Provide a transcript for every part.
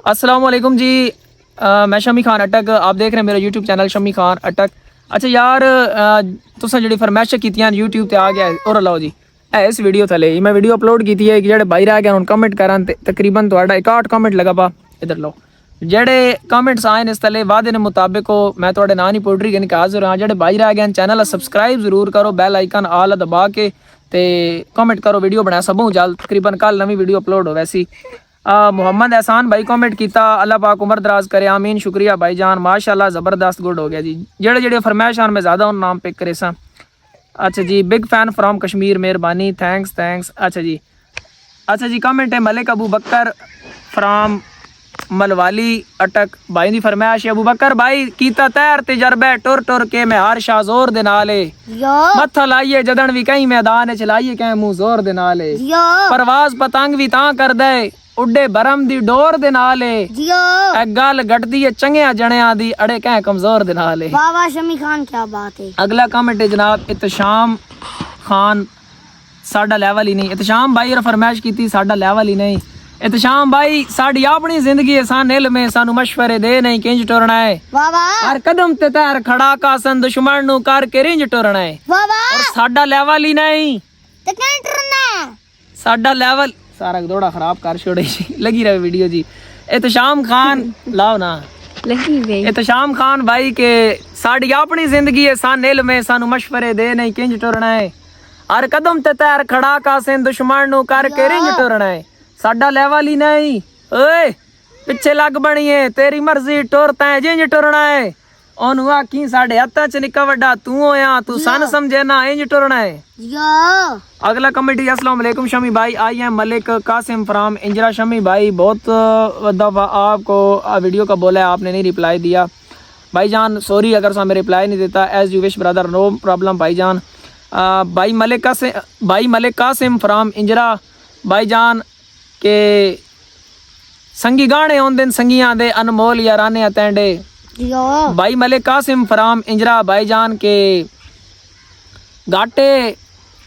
अस्सलाम वालेकुम जी। मैं शमी खान अटक, आप देख रहे हैं मेरा यूट्यूब चैनल शमी खान अटक। अच्छा यार, तुसें जी फरमाइश की यूट्यूब ते आ गया और लाओ जी इस वीडियो थले मैं वीडियो अपलोड की है कि जेडे भाई रह गए कमेंट करन तकरीबन 61 कमेंट लगा पा। इधर लो जेडे कमेंट्स आए इस तले वादे ने मुताबिक हो मैं थोड़े नाम ही पोल्ट्री के हाजिर हाँ। जेडे भाई रह गए चैनल सब्सक्राइब जरूर करो, बैल आइकन आल दबा के ते कमेंट करो, वीडियो बनाया सबों जल्द तकरीबन कल नवी वीडियो अपलोड हो वैसी। मोहम्मद एहसान भाई कमेंट किया, अल्लाह पाक उमर दराज करे, आमीन। शुक्रिया भाईजान, माशाल्लाह ज़बरदस्त गुड हो गया जी। जेड़े जेड़े फरमाइश आन मैं ज़्यादा उन नाम पिक करे सा। अच्छा जी, बिग फैन फ्रॉम कश्मीर, मेहरबानी, थैंक्स थैंक्स। अच्छा जी कमेंट है मलिक अबू बकर फ्राम मलवाली अटक भाई दी फरमाइश है। अबू बकर भाई कीता तैयार तजर्बा टुर टुर के मैं हर शाह जोर दे नाले मत्था लाइए जदन भी कहीं मैदान चलाइए कहीं मुंह जोर दे नाले परवाज पतंग भी तां कर दे उड्डे बरम दी डोर दे नाले गल गटदी है चंगिया जणिया दी अड़े कहीं कमजोर दे नाले। वाह वाह शमी खान, क्या बात है। अगला कमेंट है जनाब इत्शाम खान, साडा लेवल ही नहीं। इत्शाम भाई और फरमाइश की थी साडा लेवल ही नहीं। इत्शाम भाई साड़ी अपनी जिंदगी है सान इल्म में सानू मशवरे दे नहीं किंज टुरना है। वाह वाह। हर कदम ते तैर खड़ा का सन दुश्मन नु कर के रिंज टुरना है। वाह वाह। और साडा लेवल ही नहीं ते कहीं टुरना साडा लेवल सारा दौड़ा खराब कर छोड़े लगी रहे वीडियो जी। इत्शाम खान लाओ ना लगी वे। इत्शाम खान भाई के साड़ी अपनी जिंदगी है सान इल्म में सानू मशवरे दे नहीं किंज टुरना है। हर कदम ते तैर खड़ा का सन दुश्मन नु कर के रिंज टुरना है। साडा लेवल ही नहीं। ओए पिछे लग बनी है तेरी मर्जी टुर तैं जिंज टुरना है। ओनू आखी साडे हत्था च निक्का वड्डा तू होया तू सन समझे ना इंज टुरना है। अगला कमेंट, अस्सलाम वालेकुम शमी भाई, I am Malik Qasim from Injra. Shami भाई बहुत दफ़ा आपको वीडियो का बोला है आपने नहीं रिप्लाई दिया भाईजान, सॉरी अगर सा मैं रिप्लाई नहीं देता। As you wish brother, no problem भाईजान। भाई मलिक कासिम फ्राम इंजरा भाईजान के संगी गाने आंदे संगियां दे अनमोल याराने अतेंडे। भाई मलिक कासिम फ्राम इंजरा भाईजान के घाटे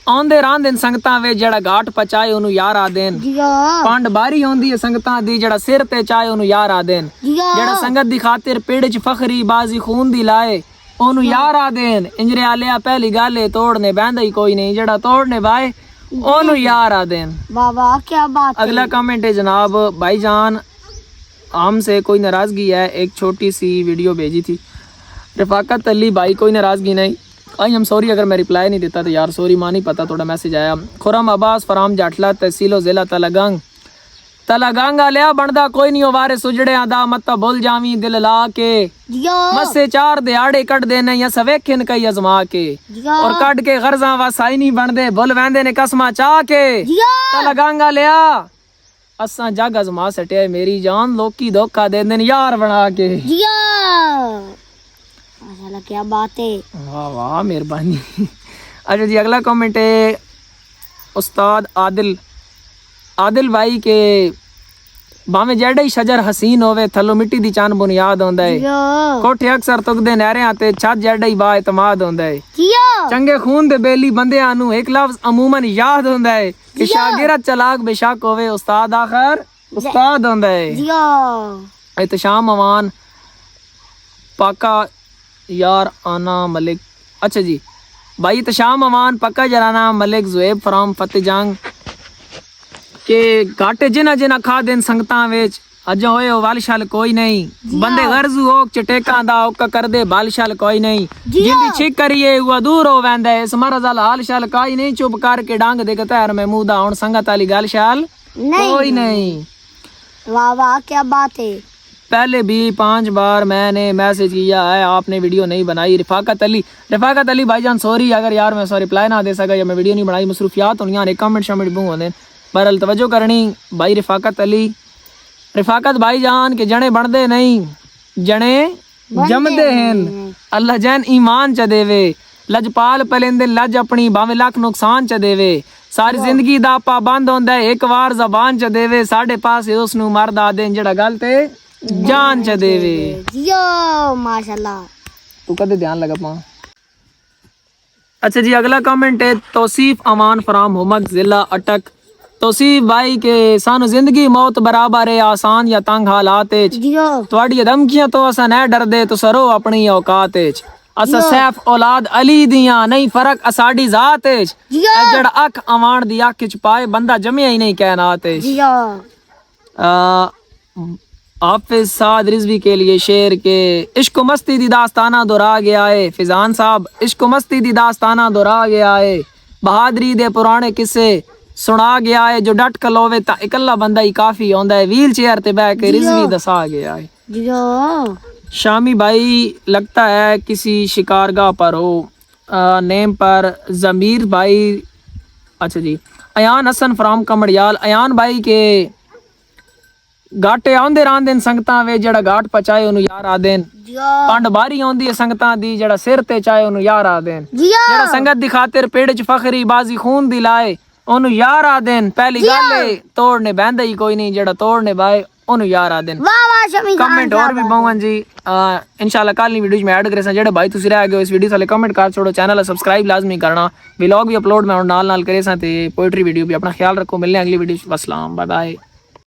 आंदे रांदे संगतां वे जेड़ा घाट पचाए ओनू यार आदेन। पंड बारी आंदी है संगतां दी जेड़ा सिर ते चाहे ओनू यार आदेन। जेड़ा संगत दी खातिर पेड़ च फखरी बाजी खून दी लाए ओनू यार आदेन। इंजरे आलिया पहली गल तोड़ने बैंदा ही कोई नहीं, जेड़ा तोड़ने बाए ओनू यार आदेन। वाह वाह, क्या बात। अगला कमेंट है जनाब, भाईजान हमसे कोई नाराजगी है, एक छोटी सी वीडियो भेजी थी रफाकत अली भाई, कोई नाराजगी नहीं। आई एम सॉरी अगर मैं रिप्लाई नहीं देता तो यार सॉरी, मां नहीं पता थोड़ा मैसेज आया। खुरम अब्बास फराम जाटला तहसीलो जिला तलागंग आलिया बनदा कोई नहीं वारे सुजड़े आदा मत भूल जावी दिल ला के मस्से चार दिहाड़े कट देने या सवेखिन कई अजमा के और कट के गर्जा वसाई नहीं बनदे भूल वेंदे ने कसमा चाह के तलागंग आलिया असा जग अजमा सटे मेरी जान लोकी धोखा दे देन यार बना के। माशाल्लाह, क्या बात है। वाह वाह मेहरबानी। अच्छा जी अगला कमेंट है उस्ताद आदिल भाई के भावे जेड़ा ही शजर हसीन होवे थलो मिट्टी दी चान बुनियाद होंदा है। कोठे अक्सर तुगदे नहरियां ते छत जेड़ा ही बा इतमाद होंदा है। चंगे खून दे बेली बंदियां नु एक लफ्ज अमूमन याद होंदा है कि शागिर्द चलाक बेशक होवे उस्ताद आखिर उस्ताद होंदा है। इत्शाम अमान पाका यार आना मलिक। अच्छा जी भाई इत्शाम अमान पक्का जराना मलिक जुएब फ्राम फतेजंग के घाटे जिना जिना खा देन संगतां विच अज होए वालशाल कोई नहीं बंदे गर्जू ओक चटेका दा ओक कर दे बालशाल कोई नहीं जिंदी छिक करिए वो दूर हो वेंदा है इस मरज वाला हालशाल कोई नहीं चुप करके डांग दे के तैर में मुदा हुन संगत वाली गलशाल कोई नहीं। वाह वाह, क्या बात है। पहले भी 5 बार मैंने मैसेज किया है आपने वीडियो नहीं बनाई। रफाकत अली भाईजान सॉरी अगर यार मैं सॉरी रिप्लाई ना दे सका या मैं वीडियो नहीं बनाई, मसरूफियात होनी ने कमेंट शमेंट बूँ होने बहरल तवज्जो करनी भाई। रफाकत भाईजान के जने बनदे नहीं जने जमदे हैं, अल्लाह जैन ईमान च देवे लजपाल पलेंदे लज अपनी भावे लाख नुकसान च देवे सारी जिंदगी दा पाबंद होंदा है एक बार जबान च देवे साढ़े पास उसनू मर्द आदे जेड़ा गल ते जान च देवे। माशाल्लाह, तू कदे ध्यान लगा पा। अच्छा जी अगला कमेंट है तौसीफ अमान फराम होमक जिला अटक ਤੋਸੀਫ ਭਾਈ ਕੇ ਸਾਨੂੰ ਜ਼ਿੰਦਗੀ ਮੌਤ ਬਰਾਬਰ ਹੈ ਆਸਾਨ ਜਾਂ ਤੰਗ ਹਾਲਾਤ ਵਿੱਚ जियो ਤੁਹਾਡੀ ਧਮਕੀਆਂ ਤੋਂ ਅਸਾਂ ਨਹੀਂ ਡਰਦੇ ਤੁਸੀਂ ਰਹੋ ਆਪਣੀ ਔਕਾਤ ਵਿੱਚ ਅਸਾਂ ਸੈਫ ਔਲਾਦ ਅਲੀ ਦੀਆਂ ਨਹੀਂ ਫਰਕ ਅਸਾਡੀ ਜ਼ਾਤ ਵਿੱਚ जियो ਇਹ ਜਿਹੜਾ ਅੱਖ ਆਵਾਣ ਦੀ ਅੱਖ ਚ ਪਾਏ ਬੰਦਾ ਜਮਿਆ ਹੀ ਨਹੀਂ ਕਾਇਨਾਤ ਵਿੱਚ जियो हाफिज साद रिजवी के लिए शेर के इश्क मस्ती दी दास्ताना दोहरा गया है फिजान साहब इश्क मस्ती दी दास्ताना दोहरा गया है बहादरी दे पुराने किस्से सुना गया है जो डट कलोवे ता इकल्ला बंदा ही काफी होंदा है व्हील चेयर ते बैठ के रिजवी दसा गया है जियो शामी भाई लगता है किसी शिकारगाह पर हो नेम पर जमीर भाई अच्छा जी अयान हसन फ्राम कमड़ियाल अयान भाई के ਗਾਟੇ ਆਉਂਦੇ ਰਹਿੰਦੇ ਨੇ ਸੰਗਤਾਂ ਵੇ ਜਿਹੜਾ ਘਾਟ ਪਚਾਏ ਉਹਨੂੰ ਯਾਰ ਆਦੇ ਨੇ जियो ਪੰਡ ਬਾਰੀ ਆਉਂਦੀ ਹੈ ਸੰਗਤਾਂ ਦੀ ਜਿਹੜਾ ਸਿਰ ਤੇ ਚਾਏ ਉਹਨੂੰ ਯਾਰ ਆਦੇ ਨੇ जियो ਜਿਹੜਾ ਸੰਗਤ ਦੀ ਖਾਤਰ ਪੇੜ ਚ ਫਖਰੀ ਬਾਜ਼ੀ ਖੂਨ ਦੀ ਲਾਏ ਉਹਨੂੰ ਯਾਰ ਆਦੇ ਨੇ ਪਹਿਲੀ ਗੱਲ ਏ ਤੋੜਨੇ ਬਹਿੰਦਾ ਹੀ ਕੋਈ ਨਹੀਂ ਜਿਹੜਾ ਤੋੜਨੇ ਬਾਏ ਉਹਨੂੰ ਯਾਰ ਆਦੇ ਨੇ वाह वाह शमी खान ਕਮੈਂਟ ਹੋਰ ਵੀ ਪਾਉਣ ਜੀ ਇਨਸ਼ਾਅੱਲਾ ਕੱਲ ਦੀ ਵੀਡੀਓ ਚ ਮੈਂ ਐਡ ਕਰੇ ਸਾਂ ਜਿਹੜੇ ਭਾਈ ਤੁਸੀਂ ਰਹਿ ਗਏ ਹੋ ਇਸ ਵੀਡੀਓ ਥੱਲੇ ਕਮੈਂਟ ਕਰ ਛੋੜੋ ਚੈਨਲ ਨੂੰ ਸਬਸਕ੍ਰਾਈਬ ਲਾਜ਼ਮੀ ਕਰਨਾ ਵਲੌਗ ਵੀ ਅਪਲੋਡ ਮੈਂ ਹੁਣ ਨਾਲ ਨਾਲ ਕਰੇ ਸਾਂ ਤੇ ਪੋਇਟਰੀ ਵੀਡੀਓ ਵੀ ਆਪਣਾ ਖਿਆਲ ਰੱਖੋ ਮਿਲਨੇ ਅਗਲੀ ਵੀਡੀਓ ਚ ਵਸਲਾਮ ਬਾਏ ਬਾਏ